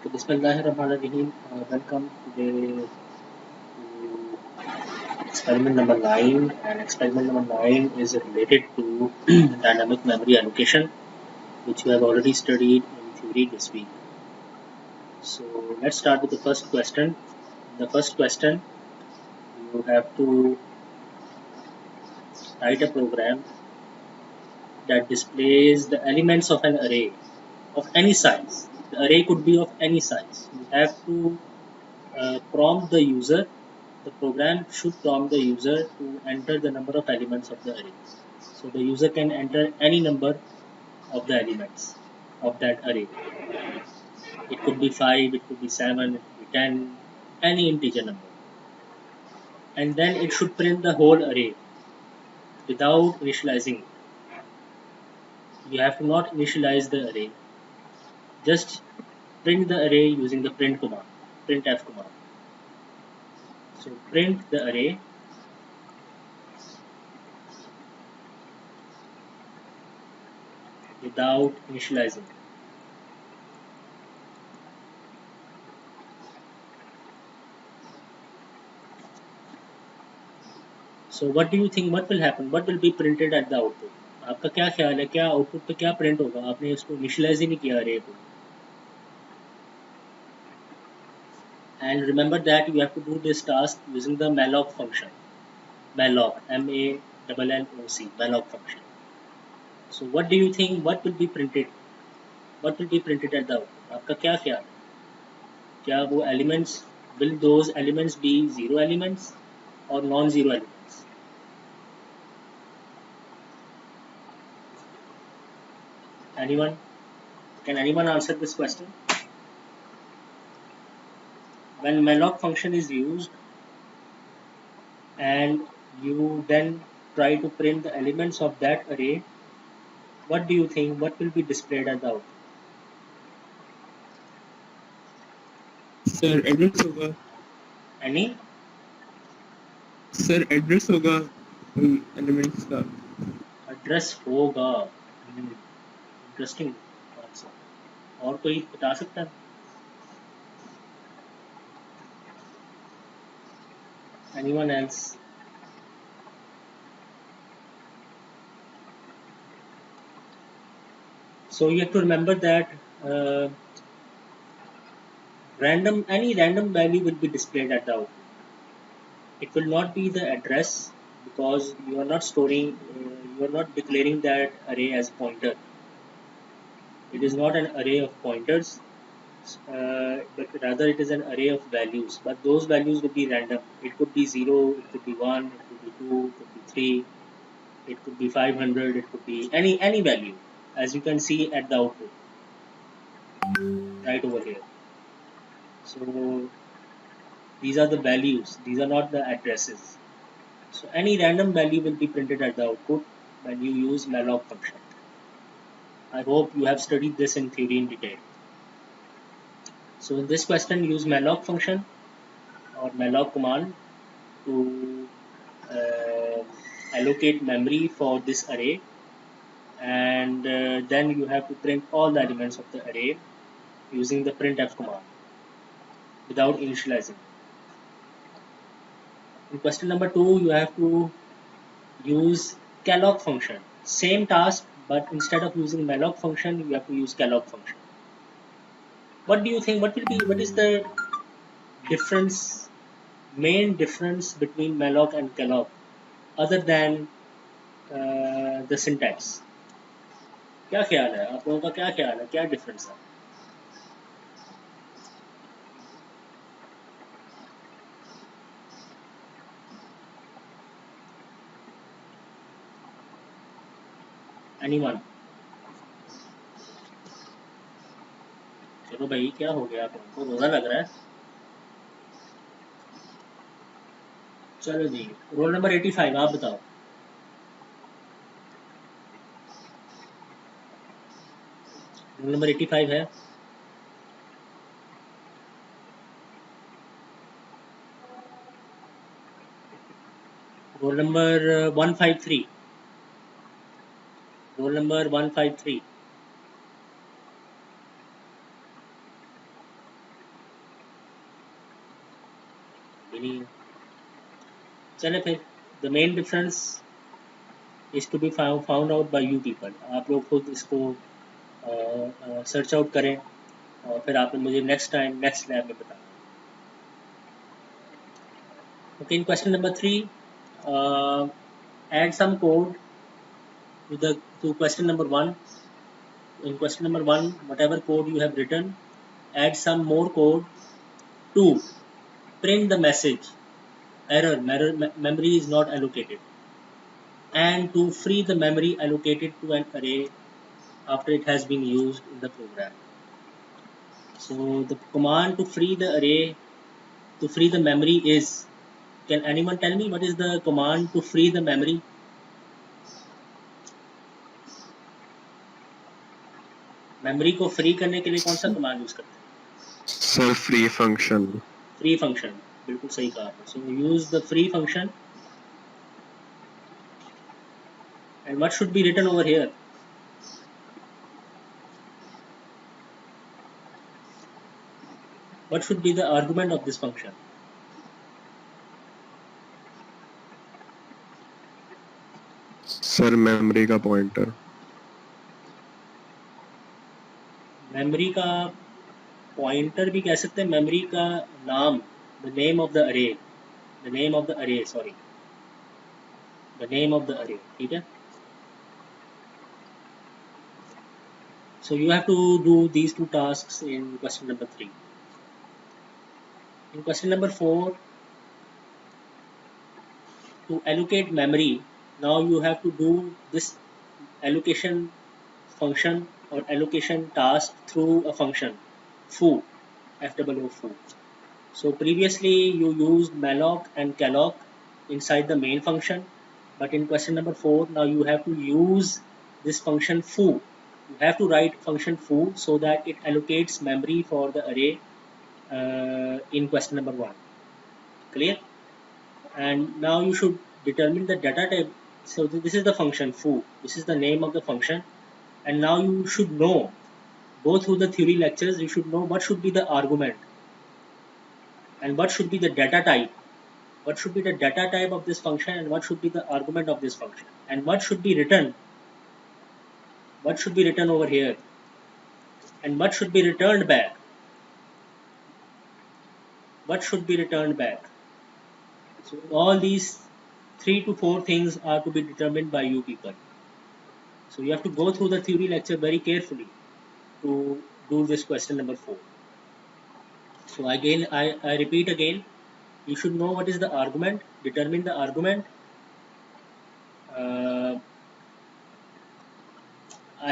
So Bismillahirrahmanirrahim. Welcome today to experiment number 9, and experiment number 9 is related to dynamic memory allocation, which we have already studied in theory this week. So let's start with the first question. In the first question, you have to write a program that displays the elements of an array of any size. The array could be of any size. You have to prompt the user. The program should prompt the user to enter the number of elements of the array. So the user can enter any number of the elements of that array. It could be 5, it could be 7, it could be 10, any integer number. And then it should print the whole array without initializing it. You have to not initialize the array. Just print the array using the print command, printf command. So print the array without initializing. So what do you think? What will happen? What will be printed at the output? आपका क्या ख्याल है? क्या output पे क्या print होगा? आपने इसको इनिशियलाइज ही नहीं किया अरे को. And remember that you have to do this task using the malloc function. Malloc, M-A-L-L-O-C, malloc function. So what do you think? What will be printed? What will be printed at the output? आपका क्या ख्याल है? क्या वो elements, will those elements be zero elements or non-zero elements? Anyone? Can anyone answer this question? When malloc function is used and you then try to print the elements of that array, what do you think? What will be displayed at the output? Sir address होगा. Any? Sir address होगा उन elements का. Address होगा. Interesting answer. और कोई बता सकता है? Anyone else? So you have to remember that any random value will be displayed at the output. It will not be the address because you are not storing, you are not declaring that array as pointer. It is not an array of pointers, but rather it is an array of values. But those values will be random. It could be 0, it could be 1, it could be 2, it could be 3, it could be 500, it could be any value, as you can see at the output right over here. So these are the values, these are not the addresses. So any random value will be printed at the output when you use malloc function. I hope you have studied this in theory in detail. So in this question, use malloc function or malloc command to allocate memory for this array, and then you have to print all the elements of the array using the printf command without initializing. In question number 2, you have to use calloc function. Same task, but instead of using malloc function, you have to use calloc function. What do you think? What is the difference, main difference between malloc and calloc, other than the syntax? क्या ख्याल है आप लोगों का? क्या ख्याल है? क्या डिफरेंस है? एनीवन? चलो भाई, क्या हो गया आप लोगों को? रोजा लग रहा है? चलो जी, रोल नंबर 85 आप बताओ. रोल नंबर 85 है? Roll number 153. Roll number 153. भी नहीं है। चले फिर, the main difference is to be found out by you people. आप लोग खुद इसको सर्च आउट करें और फिर आपने मुझे नेक्स्ट टाइम नेक्स्ट लैब में बताना। Okay, in question number 3, add some code to question number 1. In question number 1, whatever code you have written, add some more code to print the message error memory is not allocated, and to free the memory allocated to an array after it has been used in the program. So the command to free the array, to free the memory is, can anyone tell me what is the command to free the memory? Memory को free करने के लिए कौन सा command use करते हैं? Sir free function. Free function, बिल्कुल सही कहा आपने। So use the free function, and what should be written over here? What should be the argument of this function? Sir memory का पॉइंटर। मेमोरी का pointer भी कह सकते हैं, मेमोरी का नाम, the name of the array, the name of the array, sorry, the name of the अरे, ठीक है। So you have to do these two tasks in question number 3. In question number 4, to allocate memory, now you have to do this allocation function or allocation task through a function foo, f-o-o foo. So previously you used malloc and calloc inside the main function, but in question number 4 now you have to use this function foo. You have to write function foo so that it allocates memory for the array in question number 1. Clear? And now you should determine the data type. So this is the function foo, this is the name of the function, and now you should know, go through the theory lectures, you should know what should be the argument and what should be the data type, what should be the data type of this function and what should be the argument of this function, and what should be written, what should be written over here, and what should be returned back, what should be returned back. So all these 3 to 4 things are to be determined by you people. So you have to go through the theory lecture very carefully to do this question number 4. So again, I repeat again, you should know what is the argument, determine the argument.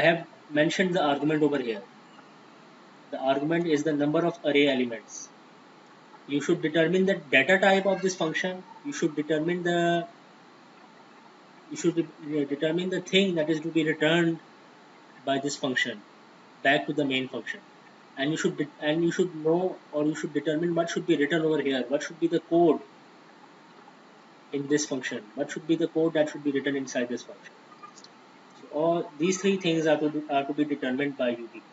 I have mentioned the argument over here. The argument is the number of array elements. You should determine the data type of this function. You should determine the thing that is to be returned by this function back to the main function, and you should know, or you should determine what should be written over here, what should be the code in this function, what should be the code that should be written inside this function. So all these 3 things are to be determined by you people.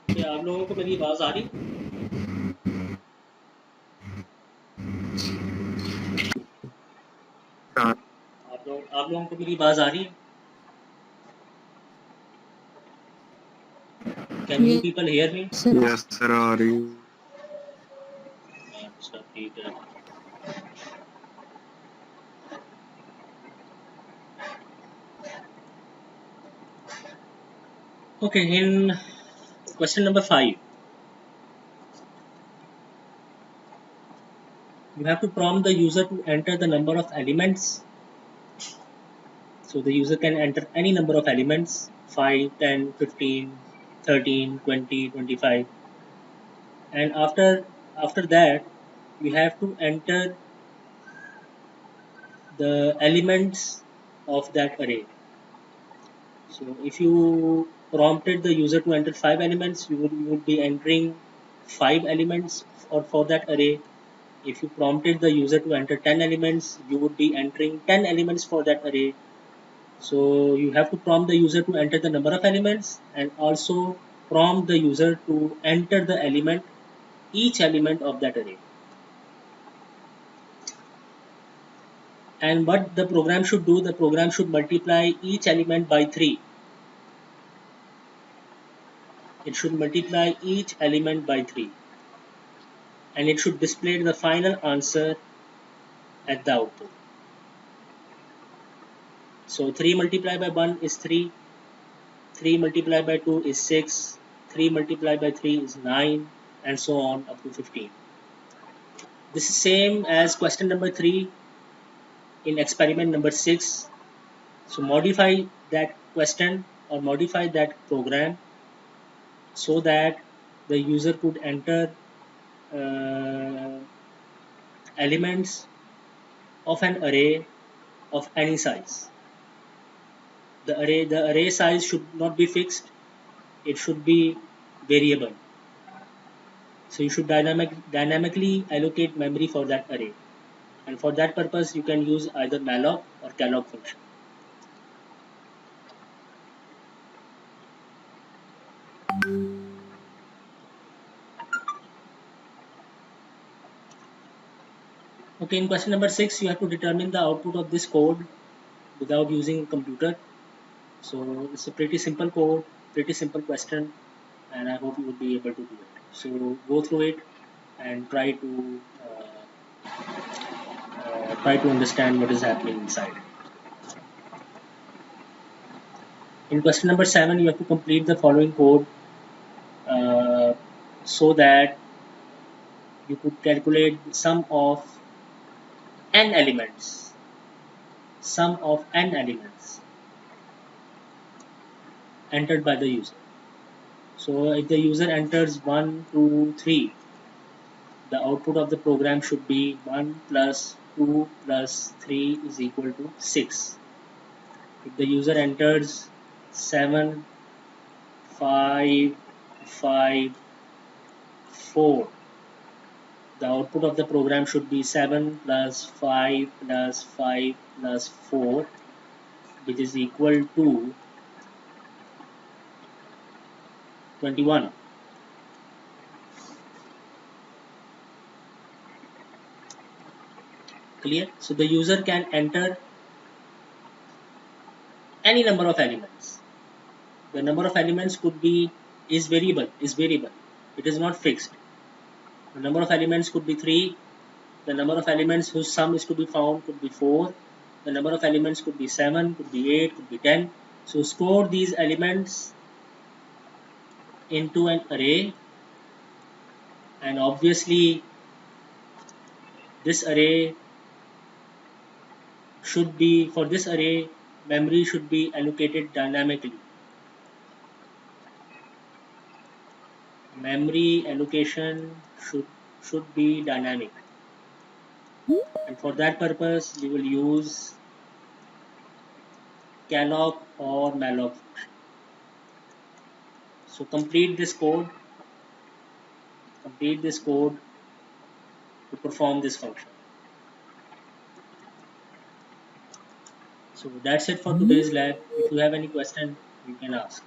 क्या आप लोगों को मेरी आवाज आ रही? आप लोगों को मेरी आवाज आ रही है? Can you people hear me? Yes sir आ रही। अच्छा ठीक है। Okay, in question number 5, you have to prompt the user to enter the number of elements. So the user can enter any number of elements 5, 10, 15, 13, 20, 25, and after that you have to enter the elements of that array. So if you prompted the user to enter 5 elements, you would be entering 5 elements for that array. If you prompted the user to enter 10 elements, you would be entering 10 elements for that array. So you have to prompt the user to enter the number of elements, and also prompt the user to enter the element, each element of that array. And what the program should do, the program should multiply each element by 3. It should multiply each element by 3, and it should display the final answer at the output. So 3 multiplied by 1 is 3, 3 multiplied by 2 is 6, 3 multiplied by 3 is 9, and so on up to 15. This is same as question number 3 in experiment number 6. So modify that question or modify that program so that the user could enter uh, elements of an array of any size. The array size should not be fixed, it should be variable. So you should dynamically allocate memory for that array, and for that purpose you can use either malloc or calloc function. Okay, in question number 6 you have to determine the output of this code without using a computer. So it's a pretty simple code, pretty simple question, and I hope you will be able to do it. So go through it and try to understand what is happening inside. In question number 7, you have to complete the following code so that you could calculate sum of n elements. Sum of n elements entered by the user. So if the user enters 1, 2, 3, the output of the program should be 1 plus 2 plus 3 is equal to 6. If the user enters 7, 5, 5, 4, the output of the program should be 7 plus 5 plus 5 plus 4, which is equal to 21. Clear? So the user can enter any number of elements. The number of elements is variable. It is not fixed. The number of elements could be 3. The number of elements whose sum is to be found could be 4. The number of elements could be 7, could be 8, could be 10. So store these elements into an array, and obviously this array should be, for this array, memory should be allocated dynamically. Memory allocation should be dynamic, and for that purpose we will use calloc or malloc function. So complete this code to perform this function. So that's it for today's lab. If you have any question, you can ask.